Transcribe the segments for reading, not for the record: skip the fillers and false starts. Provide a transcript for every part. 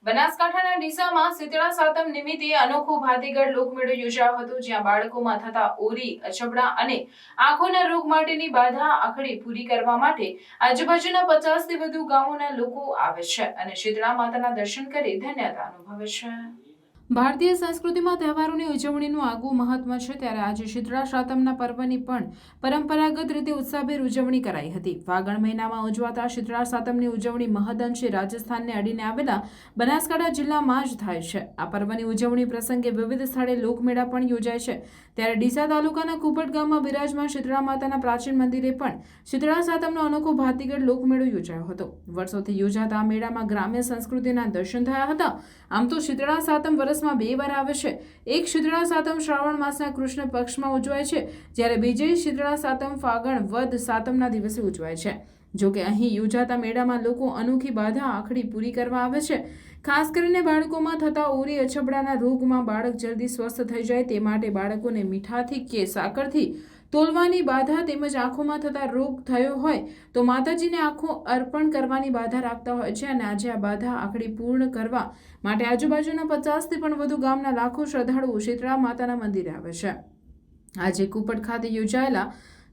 બનાસકાંઠાના ડીસામાં શીતળા સાતમ નિમિત્તે અનોખો ભાતીગળ લોકમેળો યોજાયો હતો, જ્યાં બાળકોમાં થતા ઓરી, અછબડા અને આંખોના રોગ માટેની બાધા આખડી પૂરી કરવા માટે આજુબાજુના 50 થી વધુ ગામોના લોકો આવે છે અને શીતળા માતાના દર્શન કરી ધન્યતા અનુભવે છે। ભારતીય સંસ્કૃતિમાં તહેવારોની ઉજવણીનું આગવું મહત્વ છે, ત્યારે આજે શીતળા સાતમના પર્વની પણ પરંપરાગત રીતે ઉત્સાહભેર ઉજવણી કરાઈ હતી। ફાગણ મહિનામાં ઉજવાતા શીતળા સાતમની ઉજવણી મહદઅંશે રાજસ્થાનને અડીને આવેલા બનાસકાંઠા જિલ્લામાં જ થાય છે। આ પર્વની ઉજવણી પ્રસંગે વિવિધ સ્થળે લોકમેળા પણ યોજાય છે, ત્યારે ડીસા તાલુકાના કુપટ ગામમાં બિરાજમાન શીતળા માતાના પ્રાચીન મંદિરે પણ શીતળા સાતમનો અનોખો ભાતીગળ લોકમેળો યોજાયો હતો। વર્ષોથી યોજાતા આ મેળામાં ગ્રામ્ય સંસ્કૃતિના દર્શન થયા હતા। આમ તો શીતળા સાતમ વર્ષમાં 2 વાર આવે છે। એક શીતળા સાતમ શ્રાવણ માસના કૃષ્ણ પક્ષમાં ઉજવાય છે, જ્યારે બીજી શીતળા સાતમ ફાગણ વદ સાતમના દિવસે ઉજવાય છે। જો કે અહીં યોજાતા મેળામાં લોકો અનોખી બાધા આખડી પૂરી કરવા આવે છે। ખાસ કરીને બાળકોમાં થતા ઓરી અછબડાના રોગમાં બાળક જલ્દી સ્વસ્થ થઈ જાય તે માટે બાળકોને મીઠાથી કે સાકરથી તોલવાની બાધા તેમજ આંખોમાં થતા રોગ થયો હોય તો માતાજીને આંખો અર્પણ કરવાની બાધા રાખતા હોય છે અને આજે આ બાધા આખડી પૂર્ણ કરવા માટે આજુબાજુના 50 થી પણ વધુ ગામના લાખો શ્રદ્ધાળુઓ શીતળા માતાના મંદિરે આવે છે। આજે કુપટ ખાતે યોજાયેલા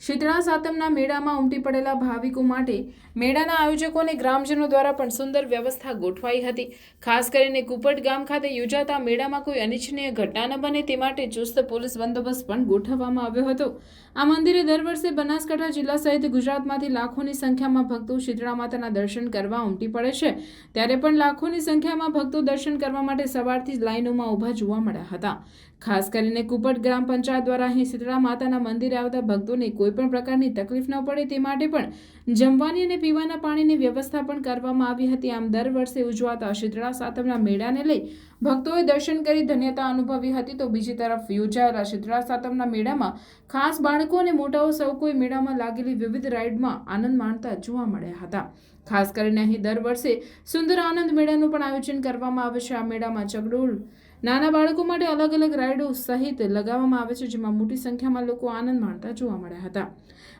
શીતળા સાતમના મેળામાં ઉમટી પડેલા ભાવિકો માટે મેળાના આયોજકો અને ગ્રામજનો દ્વારા પણ સુંદર વ્યવસ્થા ગોઠવાઈ હતી। ખાસ કરીને કુપટ ગામ ખાતે યોજાતા મેળામાં કોઈ અનિચ્છનીય ઘટના ન બને તે માટે ચુસ્ત પોલીસ બંદોબસ્ત પણ ગોઠવવામાં આવ્યો હતો। આ મંદિરે દર વર્ષે બનાસકાંઠા જિલ્લા સહિત ગુજરાતમાંથી લાખોની સંખ્યામાં ભક્તો શીતળા માતાના દર્શન કરવા ઉમટી પડે છે, ત્યારે પણ લાખોની સંખ્યામાં ભક્તો દર્શન કરવા માટે સવારથી જ લાઈનોમાં ઊભા જોવા મળ્યા હતા। ખાસ કરીને કુપટ ગ્રામ પંચાયત દ્વારા અહીં શીતળા માતાના મંદિરે આવતા ભક્તોને કોઈ પણ પ્રકારની તકલીફ ન પડે તે માટે પણ જમવાની અને પીવાના પાણીની વ્યવસ્થા પણ કરવામાં આવી હતી। આમ દર વર્ષે ઉજવાતા શીતળા સાતમના મેળાને લઈ ભક્તોએ દર્શન કરી ધન્યતા અનુભવી હતી, તો બીજી તરફ યોજાયેલા શીતળા સાતમના મેળામાં ખાસ બાળકો અને મોટાઓ સૌ કોઈ મેળામાં લાગેલી વિવિધ રાઇડમાં આનંદ માણતા જોવા મળ્યા હતા। ખાસ કરીને અહીં દર વર્ષે સુંદર આનંદ મેળાનું પણ આયોજન કરવામાં આવે છે। આ મેળામાં ચકડોળ નાના બાળકો માટે અલગ અલગ રાઇડો સહિત લગાવવામાં આવે છે, જેમાં મોટી સંખ્યામાં લોકો આનંદ માણતા જોવા મળ્યા હતા।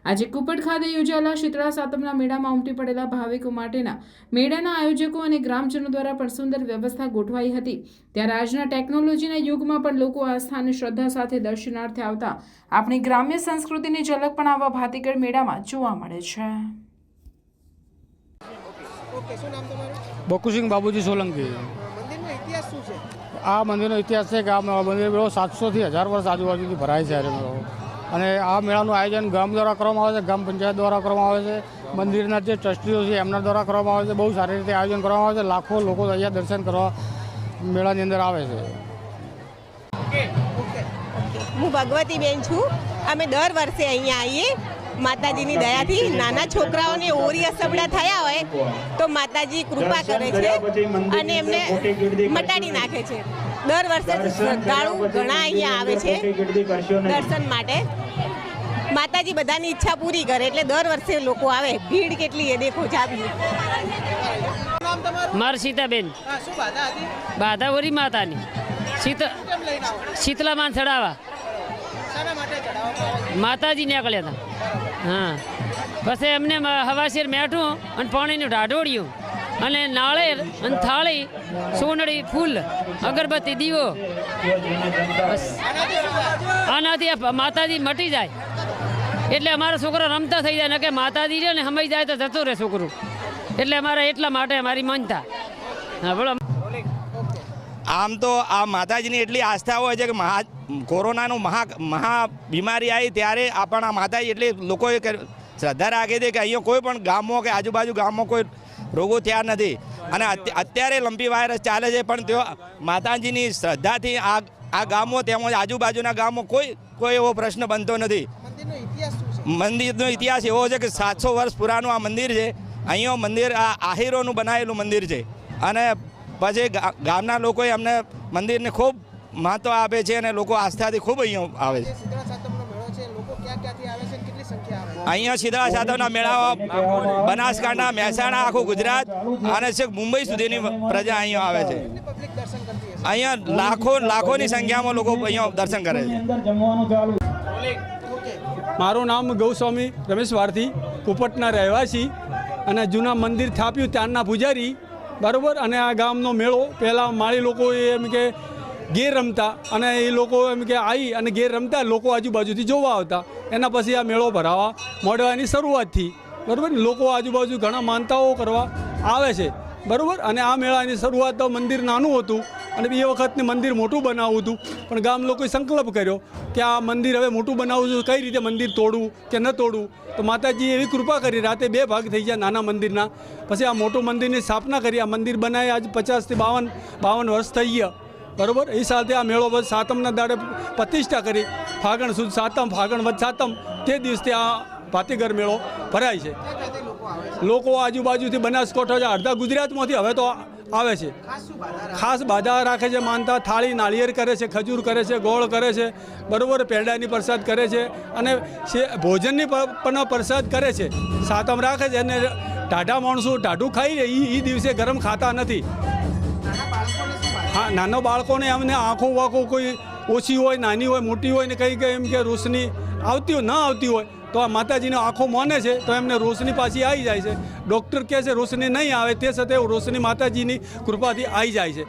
આજે કુપટ ખાતે યોજાયેલા શીતળા સાતમના મેળામાં ઉમટી પડેલા ભાવિકો માટેના મેળાના આયોજકો અને ગ્રામજનો દ્વારા પણ સુંદર વ્યવસ્થા ગોઠવાઈ હતી। ત્યારે આજના ટેકનોલોજીના યુગમાં પણ લોકો આસ્થા અને શ્રદ્ધા સાથે દર્શનાર્થે આવતા આપણી ગ્રામ્ય સંસ્કૃતિની ઝલક પણ આવા ભાતીગળ મેળામાં જોવા મળે છે। બકુસિંહ બાબુજી સોલંકી। આ મંદિરનો ઇતિહાસ છે કે આ મંદિર મેળો 700 થી 1000 વર્ષ આજુબાજુથી ભરાય છે મેળો, અને આ મેળાનું આયોજન ગામ દ્વારા કરવામાં આવે છે, ગ્રામ પંચાયત દ્વારા કરવામાં આવે છે, મંદિરના જે ટ્રસ્ટીઓ છે એમના દ્વારા કરવામાં આવે છે। બહુ સારી રીતે આયોજન કરવામાં આવે છે। લાખો લોકો અહીંયા દર્શન કરવા મેળાની અંદર આવે છે। હું ભગવતીબેન છું। અમે દર વર્ષે અહીંયા આવીએ માતાજીની દયાથી। નાના છોકરાઓને ઓરી અસબડા થયા હોય તો માતાજી કૃપા કરે છે અને એમને મટાડી નાખે છે। દર વર્ષે શ્રદ્ધાળુ ઘણા અહીંયા આવે છે દર્શન માટે। માતાજી બધાની ઈચ્છા પૂરી કરે એટલે દર વર્ષે લોકો આવે। ભીડ કેટલી એ દેખો જાવી। માર સીતાબેન બાધા ઓરી માતાની શીતળા માન ચડાવવા માતાજી નીકળ્યા હતા। હા, પછી એમને હવાશેર મેઠું અને પાણીનું ઢાઢોળ્યું અને નાળેર અને થાળી સોનડી ફૂલ અગરબત્તી દીવો, બસ આનાથી માતાજી મટી જાય એટલે અમારા છોકરા રમતા થઈ જાય, ને કે માતાજી છે ને સમય જાય તો જતો રહે છોકરું, એટલે અમારે એટલા માટે અમારી માનતા। હા બોલો। આમ તો આ માતાજીની એટલી આસ્થા હોય છે કે કોરોનાનું મહા બીમારી આવી ત્યારે આપણા માતાજી એટલી લોકોએ શ્રદ્ધા રાખી હતી કે અહીંયા કોઈ પણ ગામમાં કે આજુબાજુ ગામમાં કોઈ રોગો થયા નથી, અને અત્યારે લંપી વાયરસ ચાલે છે, પણ તેઓ માતાજીની શ્રદ્ધાથી આ ગામો તેમજ આજુબાજુના ગામો કોઈ એવો પ્રશ્ન બનતો નથી। મંદિરનો ઇતિહાસ એવો છે કે 700 વર્ષ પુરાનું આ મંદિર છે। અહીંયા મંદિર આ આહીરોનું બનાવેલું મંદિર છે, અને પછી ગામના લોકોએ અમને મંદિરને ખૂબ મહત્વ આપે છે અને લોકો આસ્થાથી ખૂબ અહીંયા આવે છે। અહીંયા શીતળા સાતમના મેળામાં બનાસકાંઠા, મહેસાણા, આખું ગુજરાત અને છેક મુંબઈ સુધીની પ્રજા અહીંયા આવે છે। અહીંયા લાખોની સંખ્યામાં લોકો અહીંયા દર્શન કરે છે। મારું નામ ગૌસ્વામી રમેશ વારથી, કુપટના રહેવાસી અને જૂના મંદિર થાપ્યું ત્યારના પૂજારી બરાબર. અને આ ગામનો મેળો પહેલાં માળી લોકો એમ કે ગેર રમતા અને એ લોકો એમ કે આવી અને ગેર રમતા લોકો આજુબાજુથી જોવા આવતા. એના પછી આ મેળો ભરાવા મોડવાની શરૂઆત થઈ. બરાબર. લોકો આજુબાજુ ઘણા માનતાઓ કરવા આવે છે. બરાબર. અને આ મેળાની શરૂઆત તો મંદિર નાનું હતું અને એ વખતને મંદિર મોટું બનાવવું હતું, પણ ગામ લોકોએ સંકલ્પ કર્યો કે આ મંદિર હવે મોટું બનાવવું છે, કઈ રીતે મંદિર તોડવું કે ન તોડવું. તો માતાજીએ એવી કૃપા કરી, રાતે 2 ભાગ થઈ ગયા નાના મંદિરના. પછી આ મોટું મંદિરની સ્થાપના કરી. આ મંદિર બનાવી આજ 50 થી 52 વર્ષ થઈ ગયા. બરાબર. એ સાથે આ મેળો બસ સાતમના દાડે પ્રતિષ્ઠા કરી. ફાગણ સુદ સાતમ, ફાગણ વદ સાતમ તે દિવસથી આ ભાતીગર મેળો ભરાય છે. લોકો આજુબાજુથી બનાસકાંઠા અડધા ગુજરાતમાંથી હવે તો આવે છે. ખાસ બાધા રાખે છે, માનતા થાળી નાળિયેર કરે છે, ખજૂર કરે છે, ગોળ કરે છે. બરાબર. પેંડાની પ્રસાદ કરે છે અને ભોજનની પણ પ્રસાદ કરે છે. સાતમ રાખે છે અને ટાઢા માણસો ટાઢું ખાઈ લે એ દિવસે ગરમ ખાતા નથી. હા, નાના બાળકોને એમને આંખો વાંખો કોઈ ઓછી હોય, નાની હોય, મોટી હોય ને કંઈ એમ કે રોશની આવતી હોય, ના આવતી હોય તો આ માતાજીનો આંખો માને છે તો એમને રોશની પાછી આવી જાય છે. ડૉક્ટર કહે છે રોશની નહીં આવે, તે છતાં રોશની માતાજીની કૃપાથી આવી જાય છે.